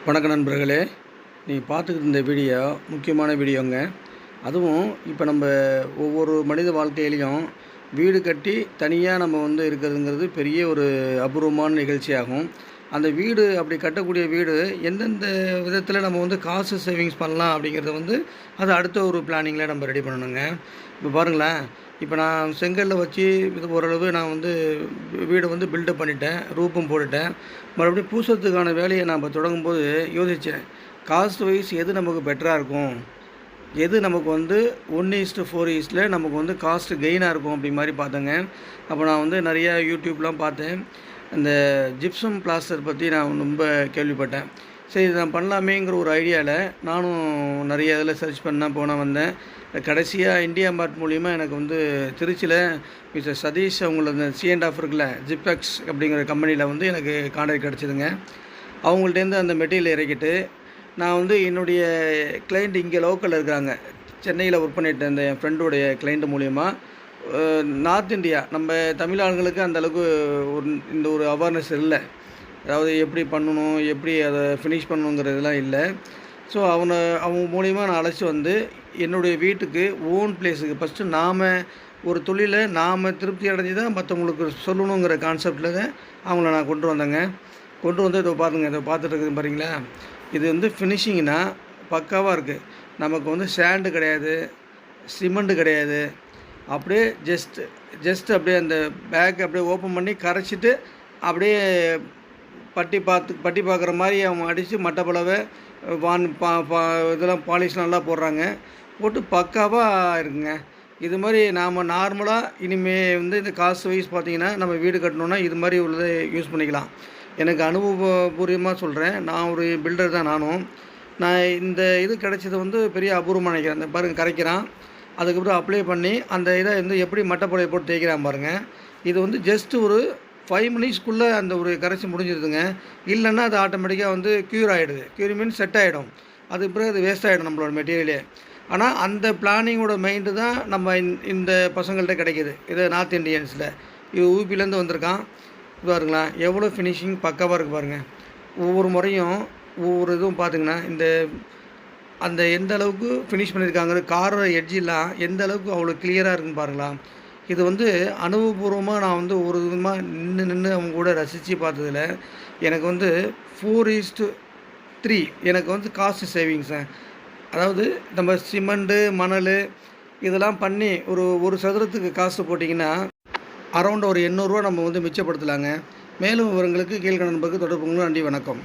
வணக்கம் நண்பர்களே, நீங்கள் பார்த்துக்கிட்டு இருந்த வீடியோ முக்கியமான வீடியோங்க. அதுவும் இப்போ நம்ம ஒவ்வொரு மனித வாழ்க்கையிலையும் வீடு கட்டி தனியாக நம்ம இருக்கிறதுங்கிறது பெரிய ஒரு அபூர்வமான நிகழ்ச்சியாகும். அந்த வீடு அப்படி கட்டக்கூடிய வீடு எந்தெந்த விதத்தில் நம்ம காசு சேவிங்ஸ் பண்ணலாம் அப்படிங்கிறத அது அடுத்த ஒரு பிளானிங்கில் நம்ம ரெடி பண்ணணுங்க. இப்போ பாருங்களேன், இப்போ நான் செங்கல்ல வச்சு இது ஓரளவு நான் வீடை பில்டப் பண்ணிட்டேன், ரூப்பும் போட்டுட்டேன். மறுபடியும் பூசுறதுக்கான வேலையை நான் இப்போ தொடங்கும்போது யோசித்தேன், காஸ்ட் வைஸ் எது நமக்கு பெட்டராக இருக்கும், எது நமக்கு 1:4 நமக்கு காஸ்ட் கெயினாக இருக்கும் அப்படி மாதிரி பார்த்தேங்க. அப்போ நான் நிறையா யூடியூப்லாம் பார்த்தேன். அந்த ஜிப்சம் பிளாஸ்டர் பற்றி நான் ரொம்ப கேள்விப்பட்டேன். சரி, இதை நான் பண்ணலாமேங்கிற ஒரு ஐடியாவில் நானும் நிறைய இதில் சர்ச் பண்ண வந்தேன். கடைசியாக இந்தியா மார்ட் மூலிமா எனக்கு திருச்சியில் மிஸ்டர் சதீஷ் அவங்கள அந்த C&F இருக்குல்ல, ஜிப்எக்ஸ் அப்படிங்கிற கம்பெனியில் எனக்கு கான்டாக்ட் கிடச்சிதுங்க. அவங்கள்ட்டேருந்து அந்த மெட்டீரியல் இறக்கிட்டு நான் என்னுடைய கிளைண்ட் இங்கே லோக்கலில் இருக்கிறாங்க, சென்னையில் ஒர்க் பண்ணிட்டு இருந்த என் ஃப்ரெண்டுடைய கிளைண்ட் மூலிமா நார்த் இந்தியா நம்ம தமிழ் ஆளுங்களுக்கு அந்தளவுக்கு ஒரு அவேர்னஸ் இல்லை. அதாவது எப்படி பண்ணணும், எப்படி அதை ஃபினிஷ் பண்ணணுங்கிறதுலாம் இல்லை. ஸோ அவங்க மூலிமா நான் அழைச்சி என்னுடைய வீட்டுக்கு ஓன் பிளேஸுக்கு ஃபஸ்ட்டு நாம் ஒரு தொழிலை நாம் திருப்தி அடைஞ்சி தான் மற்றவங்களுக்கு சொல்லணுங்கிற கான்செப்டில் தான் அவங்கள நான் கொண்டு வந்தேங்க. கொண்டு இதை பாருங்கள், இதை பார்த்துட்டு இருக்குது பாருங்களா. இது ஃபினிஷிங்னா பக்காவாக இருக்குது. நமக்கு சேண்டு கிடையாது, சிமெண்ட்டு கிடையாது. அப்படியே ஜஸ்ட் அப்படியே அந்த பேக் அப்படியே ஓப்பன் பண்ணி கரைச்சிட்டு அப்படியே பட்டி பார்க்குற மாதிரி அவங்க அடித்து மட்டப்பளவை இதெல்லாம் பாலிஷ் நல்லா போடுறாங்க, போட்டு பக்காவாக இருக்குங்க. இது மாதிரி நாம் நார்மலாக இனிமேல் இந்த காசு வைஸ் பார்த்திங்கன்னா நம்ம வீடு கட்டணுன்னா இது மாதிரி உள்ளதை யூஸ் பண்ணிக்கலாம். எனக்கு அனுபவபூர்வமாக சொல்கிறேன், நான் ஒரு பில்டர் தான் நானும். நான் இந்த இது கிடைச்சது பெரிய அபூர்வமாக நினைக்கிறேன். இந்த பாருங்கள், கரைக்கிறான், அதுக்கப்புறம் அப்ளை பண்ணி அந்த இதை எப்படி மட்டப்பளவை போட்டு தேய்க்கிறான் பாருங்கள். இது ஜஸ்ட் ஒரு 5 மினிட்ஸ்க்குள்ளே அந்த ஒரு கரைச்சி முடிஞ்சிருதுங்க. இல்லைன்னா அது ஆட்டோமேட்டிக்காக க்யூர் ஆகிடுது. க்யூர் மீன்ஸ் செட் ஆகிடும். அதுக்கு பிறகு அது வேஸ்ட் ஆகிடும் நம்மளோட மெட்டீரியலே. ஆனால் அந்த பிளானிங்கோட மைண்டு தான் நம்ம இந்த பசங்கள்கிட்ட கிடைக்கிது. இது நார்த் இண்டியன்ஸில், இது ஊபிலேருந்து வந்திருக்கான். பாருங்களா எவ்வளோ ஃபினிஷிங் பக்காவாக இருக்குது பாருங்கள். ஒவ்வொரு முறையும் ஒவ்வொரு இதுவும் பார்த்திங்கன்னா அந்த எந்த அளவுக்கு ஃபினிஷ் பண்ணியிருக்காங்க, காரோட எட்ஜெலாம் எந்த அளவுக்கு அவ்வளோ கிளியராக இருக்குன்னு பாருங்களா. இது அனுபவபூர்வமாக நான் ஒரு விதமாக நின்று அவங்க கூட ரசித்து பார்த்ததில் எனக்கு 4:3 எனக்கு காஸ்ட் சேவிங்ஸு. அதாவது நம்ம சிமெண்ட்டு, மணல் இதெல்லாம் பண்ணி ஒரு சதுரத்துக்கு காசு போட்டிங்கன்னா அரௌண்ட் ஒரு 800 ரூபா நம்ம மிச்சப்படுத்தலாங்க. மேலும் விவரங்களுக்கு கீழ்கண்ட நம்பருக்கு தொடர்பு. நன்றி, வணக்கம்.